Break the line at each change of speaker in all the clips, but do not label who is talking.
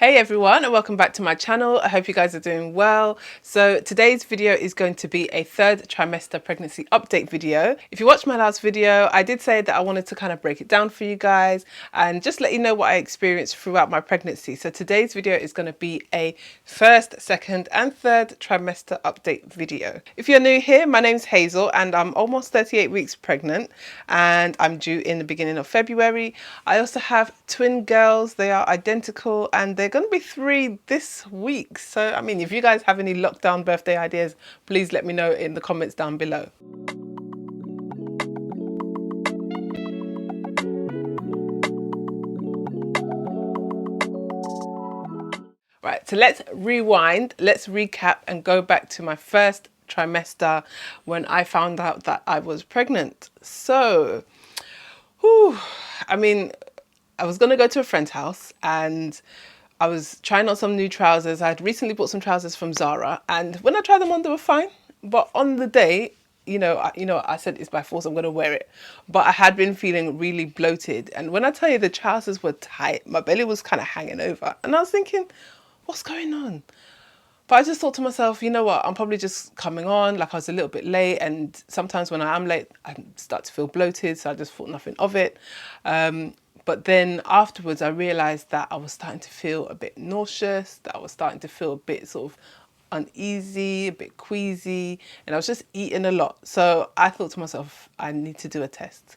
Hey everyone, and welcome back to my channel. I hope you guys are doing well. So today's video is going to be a third trimester pregnancy update video. If you watched my last video, I did say that I wanted to kind of break it down for you guys and just let you know what I experienced throughout my pregnancy. So today's video is going to be a first, second and third trimester update video. If you're new here, my name's Hazel and I'm almost 38 weeks pregnant and I'm due in the beginning of February. I also have twin girls. They are identical and they're going to be 3 this week. So, I mean, if you guys have any lockdown birthday ideas, please let me know in the comments down below. Right, so let's rewind, let's recap and go back to my first trimester when I found out that I was pregnant. So, I mean, I was going to go to a friend's house and I was trying on some new trousers. I had recently bought some trousers from Zara and when I tried them on, they were fine. But on the day, I said it's by force, I'm going to wear it. But I had been feeling really bloated. And when I tell you the trousers were tight, my belly was kind of hanging over. And I was thinking, what's going on? But I just thought to myself, you know what, I'm probably just coming on, like I was a little bit late. And sometimes when I am late, I start to feel bloated. So I just thought nothing of it. But then afterwards, I realised that I was starting to feel a bit nauseous, that I was starting to feel a bit sort of uneasy, a bit queasy, and I was just eating a lot. So I thought to myself, I need to do a test.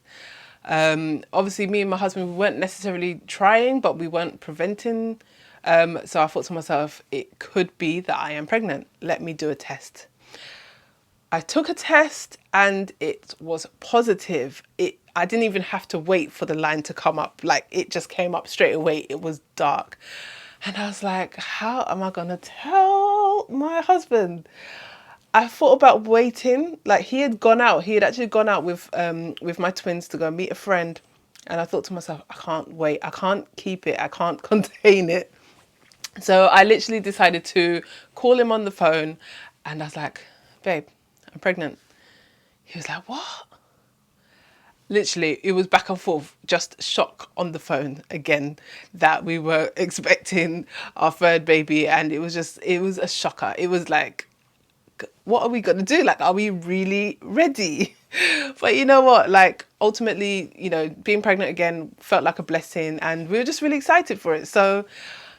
Obviously, me and my husband, we weren't necessarily trying, but we weren't preventing. So I thought to myself, it could be that I am pregnant. Let me do a test. I took a test and it was positive. I didn't even have to wait for the line to come up. Like it just came up straight away. It was dark. And I was like, how am I going to tell my husband? I thought about waiting. Like he had gone out. He had actually gone out with my twins to go meet a friend. And I thought to myself, I can't wait. I can't keep it. I can't contain it. So I literally decided to call him on the phone. And I was like, babe, I'm pregnant. He was like, what? Literally, it was back and forth, just shock on the phone again that we were expecting our third baby. And it was a shocker. It was like, what are we going to do? Like, are we really ready? But you know what? Like, ultimately, being pregnant again felt like a blessing and we were just really excited for it. So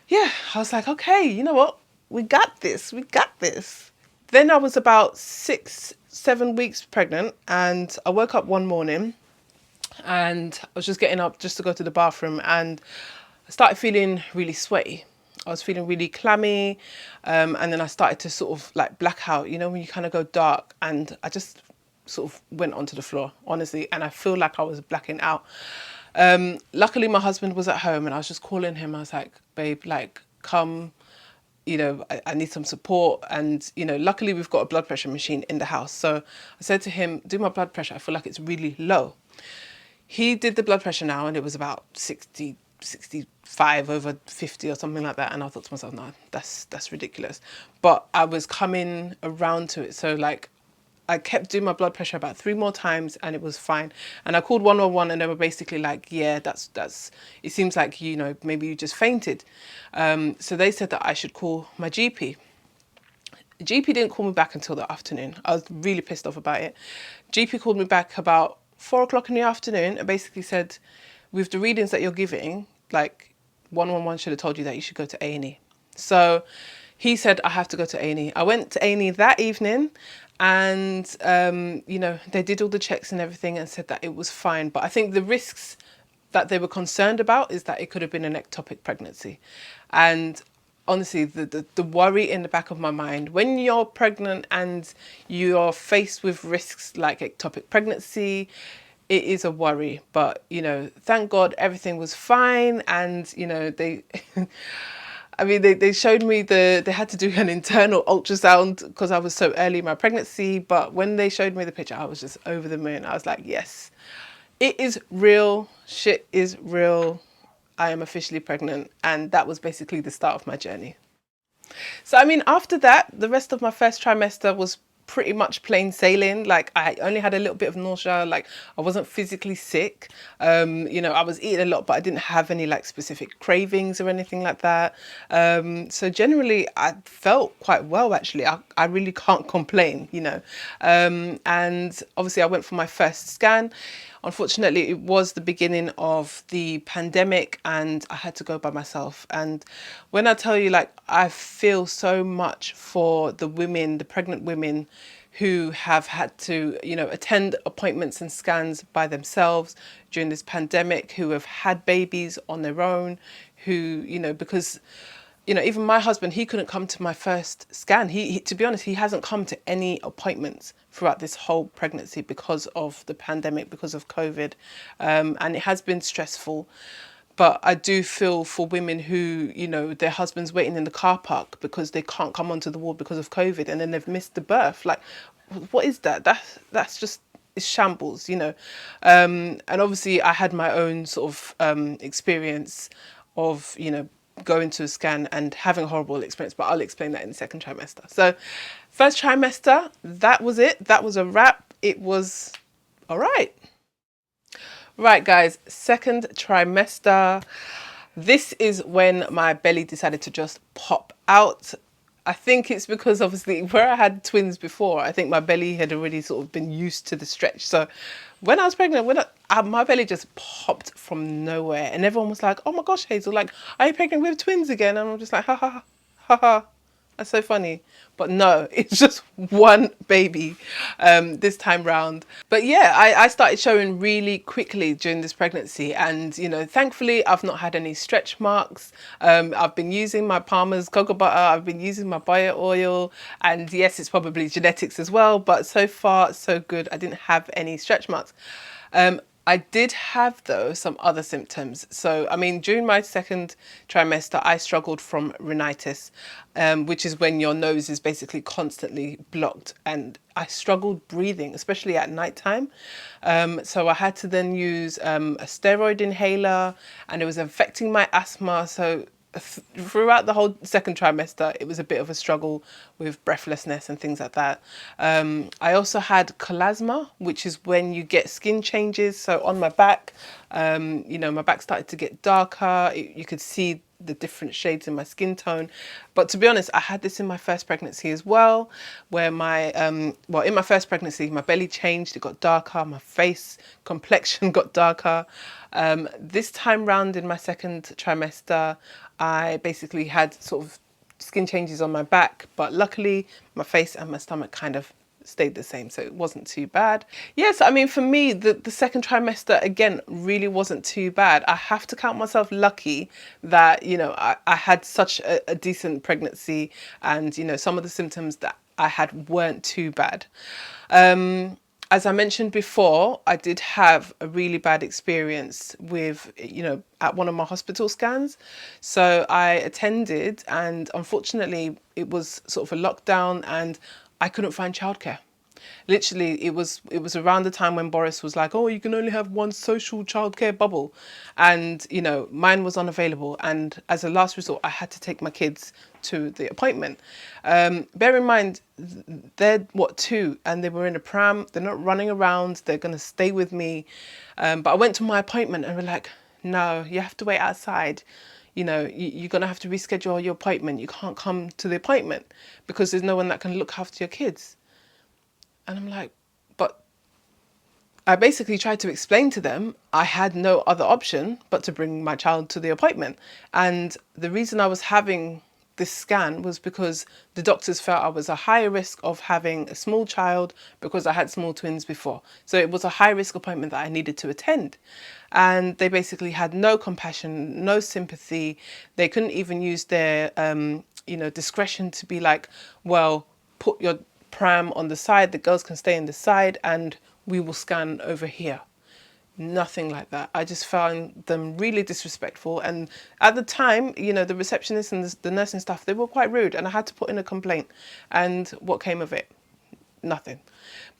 yeah, I was like, okay, you know what? We got this. We got this. Then I was about 6-7 weeks pregnant and I woke up one morning and I was just getting up just to go to the bathroom and I started feeling really sweaty. I was feeling really clammy and then I started to sort of like black out, when you kind of go dark, and I just sort of went onto the floor, honestly, and I feel like I was blacking out. Luckily my husband was at home and I was just calling him. I was like, babe, like come, I need some support. And, luckily we've got a blood pressure machine in the house. So I said to him, do my blood pressure. I feel like it's really low. He did the blood pressure now and it was about 60, 65 over 50 or something like that. And I thought to myself, no, that's ridiculous. But I was coming around to it. So like, I kept doing my blood pressure about 3 more times and it was fine. And I called 111 and they were basically like, yeah, that's, it seems like, maybe you just fainted. So they said that I should call my GP. The GP didn't call me back until the afternoon. I was really pissed off about it. GP called me back about 4 o'clock in the afternoon and basically said, with the readings that you're giving, like 111 should have told you that you should go to A&E. So he said, I have to go to A&E. I went to A&E that evening and, they did all the checks and everything and said that it was fine. But I think the risks that they were concerned about is that it could have been an ectopic pregnancy. And honestly, the worry in the back of my mind, when you're pregnant and you're faced with risks like ectopic pregnancy, it is a worry. But, thank God everything was fine. And, they... I mean, they showed me they had to do an internal ultrasound because I was so early in my pregnancy. But when they showed me the picture, I was just over the moon. I was like, yes, it is real. Shit is real. I am officially pregnant. And that was basically the start of my journey. So, I mean, after that, the rest of my first trimester was pretty much plain sailing. Like I only had a little bit of nausea, like I wasn't physically sick. You know, I was eating a lot, but I didn't have any like specific cravings or anything like that. So generally I felt quite well, actually. I really can't complain, you know. And obviously I went for my first scan. Unfortunately, it was the beginning of the pandemic and I had to go by myself. And when I tell you, like, I feel so much for the women, the pregnant women who have had to, you know, attend appointments and scans by themselves during this pandemic, who have had babies on their own, who, you know, because you know, even my husband, he couldn't come to my first scan. He to be honest, he hasn't come to any appointments throughout this whole pregnancy because of the pandemic, because of COVID. And it has been stressful. But I do feel for women who, you know, their husband's waiting in the car park because they can't come onto the ward because of COVID, and then they've missed the birth. Like, what is that? That's just, it's shambles, you know. And obviously I had my own sort of experience of, you know, going to a scan and having a horrible experience, but I'll explain that in the second trimester. So first trimester, that was it. That was a wrap. It was all right. Right, guys, second trimester. This is when my belly decided to just pop out. I think it's because obviously where I had twins before, I think my belly had already sort of been used to the stretch. So when I was pregnant, my belly just popped from nowhere, and everyone was like, "Oh my gosh, Hazel, like, are you pregnant with twins again?" And I'm just like, "Ha ha ha ha." That's so funny. But no, it's just one baby this time round. But yeah, I started showing really quickly during this pregnancy. And, you know, thankfully, I've not had any stretch marks. I've been using my Palmer's cocoa butter. I've been using my bio oil. And yes, it's probably genetics as well. But so far, so good. I didn't have any stretch marks. I did have, though, some other symptoms. So, I mean, during my second trimester, I struggled from rhinitis, which is when your nose is basically constantly blocked. And I struggled breathing, especially at nighttime. So I had to then use a steroid inhaler, and it was affecting my asthma. So throughout the whole second trimester, it was a bit of a struggle with breathlessness and things like that. I also had chloasma, which is when you get skin changes. So on my back, you know, my back started to get darker. You could see the different shades in my skin tone. But to be honest, I had this in my first pregnancy as well, where my, well, in my first pregnancy, my belly changed, it got darker, my face complexion got darker. This time round in my second trimester, I basically had sort of skin changes on my back, but luckily my face and my stomach kind of stayed the same, so it wasn't too bad. Yes, I mean, for me, the second trimester, again, really wasn't too bad. I have to count myself lucky that, you know, I had such a decent pregnancy, and, you know, some of the symptoms that I had weren't too bad. As I mentioned before, I did have a really bad experience with, you know, at one of my hospital scans. So I attended, and unfortunately it was sort of a lockdown and I couldn't find childcare. Literally, it was around the time when Boris was like, "Oh, you can only have one social childcare bubble," and you know, mine was unavailable. And as a last resort, I had to take my kids to the appointment. Bear in mind, they're what, 2, and they were in a pram. They're not running around. They're gonna stay with me. But I went to my appointment, and we're like, "No, you have to wait outside. You know, you're gonna have to reschedule your appointment. You can't come to the appointment because there's no one that can look after your kids." And I'm like, but I basically tried to explain to them I had no other option but to bring my child to the appointment. And the reason I was having this scan was because the doctors felt I was a higher risk of having a small child because I had small twins before. So it was a high risk appointment that I needed to attend. And they basically had no compassion, no sympathy. They couldn't even use their, you know, discretion to be like, "Well, put your pram on the side, the girls can stay in the side and we will scan over here." Nothing like that. I just found them really disrespectful. And at the time, you know, the receptionist and the nursing staff, they were quite rude, and I had to put in a complaint. And what came of it? Nothing.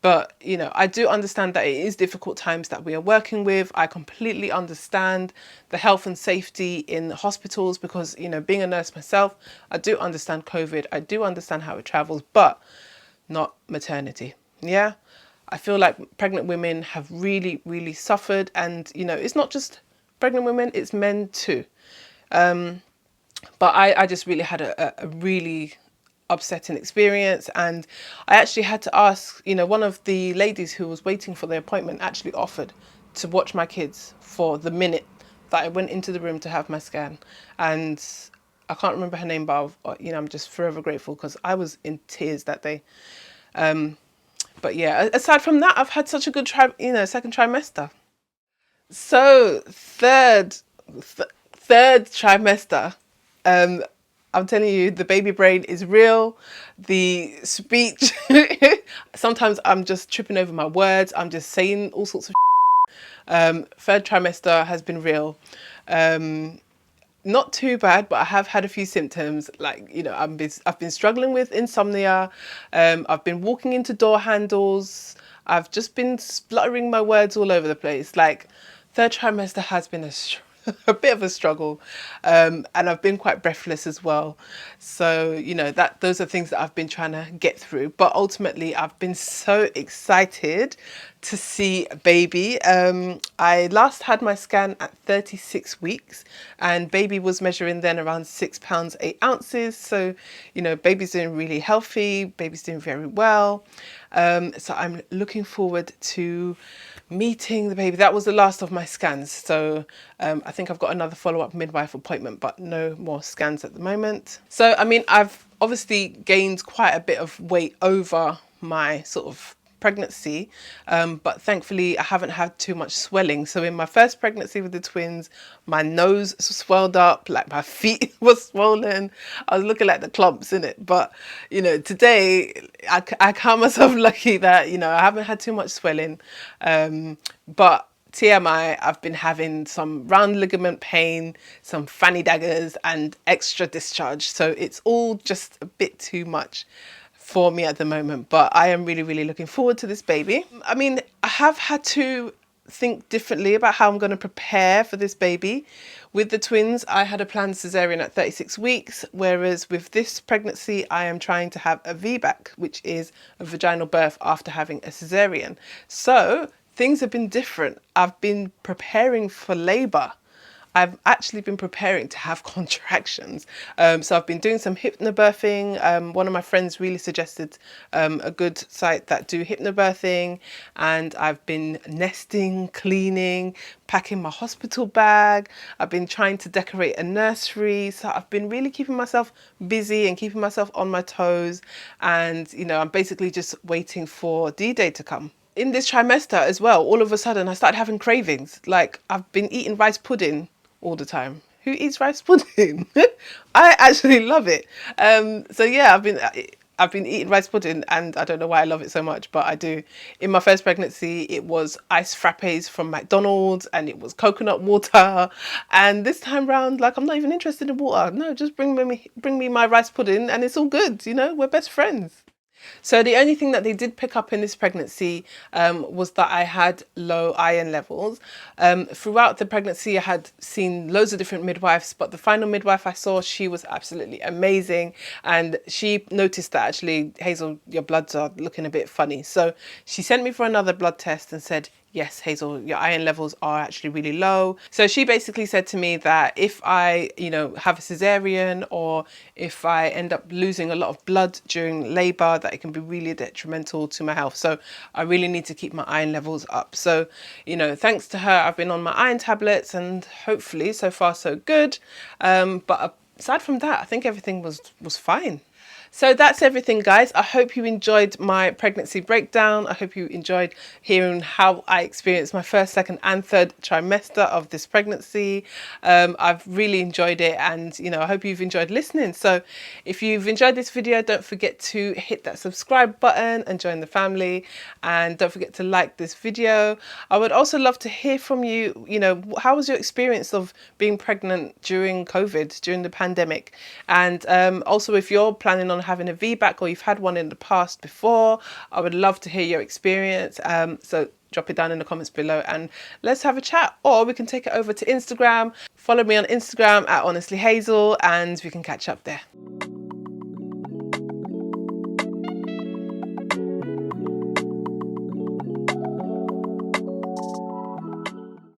But, you know, I do understand that it is difficult times that we are working with. I completely understand the health and safety in hospitals because, you know, being a nurse myself, I do understand COVID. I do understand how it travels, but not maternity. Yeah. I feel like pregnant women have really, really suffered, and it's not just pregnant women, it's men too. But I just really had a really upsetting experience, and I actually had to ask, one of the ladies who was waiting for the appointment actually offered to watch my kids for the minute that I went into the room to have my scan. And I can't remember her name, but I'm just forever grateful, because I was in tears that day. But yeah, aside from that, I've had such a good second trimester. So third trimester, I'm telling you, the baby brain is real. The speech, sometimes I'm just tripping over my words. I'm just saying all sorts of. Third trimester has been real. Not too bad, but I have had a few symptoms. Like, I've been struggling with insomnia. I've been walking into door handles. I've just been spluttering my words all over the place. Like, third trimester has been a bit of a struggle, and I've been quite breathless as well. So those are things that I've been trying to get through. But ultimately, I've been so excited to see baby. I last had my scan at 36 weeks, and baby was measuring then around 6 pounds 8 ounces. So baby's doing really healthy. Baby's doing very well. So I'm looking forward to meeting the baby. That was the last of my scans. So I think I've got another follow-up midwife appointment, but no more scans at the moment. So, I've obviously gained quite a bit of weight over my sort of pregnancy, but thankfully I haven't had too much swelling. So in my first pregnancy with the twins, my nose swelled up, like my feet were swollen. I was looking like the clumps in it. But today I count myself lucky that I haven't had too much swelling. But TMI, I've been having some round ligament pain, some fanny daggers, and extra discharge. So it's all just a bit too much for me at the moment, but I am really, really looking forward to this baby. I have had to think differently about how I'm going to prepare for this baby. With the twins, I had a planned cesarean at 36 weeks, whereas with this pregnancy, I am trying to have a VBAC, which is a vaginal birth after having a cesarean. So things have been different. I've been preparing for labour. I've actually been preparing to have contractions. So I've been doing some hypnobirthing. One of my friends really suggested a good site that do hypnobirthing, and I've been nesting, cleaning, packing my hospital bag. I've been trying to decorate a nursery. So I've been really keeping myself busy and keeping myself on my toes. And, I'm basically just waiting for D-Day to come. In this trimester as well, all of a sudden I started having cravings. Like, I've been eating rice pudding all the time. Who eats rice pudding? I actually love it. So yeah, I've been eating rice pudding, and I don't know why I love it so much, but I do. In my first pregnancy, it was ice frappes from McDonald's, and it was coconut water. And this time round, like, I'm not even interested in water. No, just bring me my rice pudding, and it's all good. We're best friends. So the only thing that they did pick up in this pregnancy was that I had low iron levels. Throughout the pregnancy, I had seen loads of different midwives, but the final midwife I saw, she was absolutely amazing. And she noticed that actually, Hazel, your bloods are looking a bit funny. So she sent me for another blood test and said, yes, Hazel, your iron levels are actually really low. So she basically said to me that if I, have a cesarean, or if I end up losing a lot of blood during labour, that it can be really detrimental to my health. So I really need to keep my iron levels up. So, thanks to her, I've been on my iron tablets, and hopefully so far so good. But aside from that, I think everything was fine. So that's everything, guys. I hope you enjoyed my pregnancy breakdown. I hope you enjoyed hearing how I experienced my first, second and third trimester of this pregnancy. I've really enjoyed it, and I hope you've enjoyed listening. So if you've enjoyed this video, don't forget to hit that subscribe button and join the family, and don't forget to like this video. I would also love to hear from you. How was your experience of being pregnant during COVID, during the pandemic? And also, if you're planning on having a VBAC, or you've had one in the past before, I would love to hear your experience. So drop it down in the comments below and let's have a chat, or we can take it over to Instagram. Follow me on Instagram at honestlyhazel, and we can catch up there.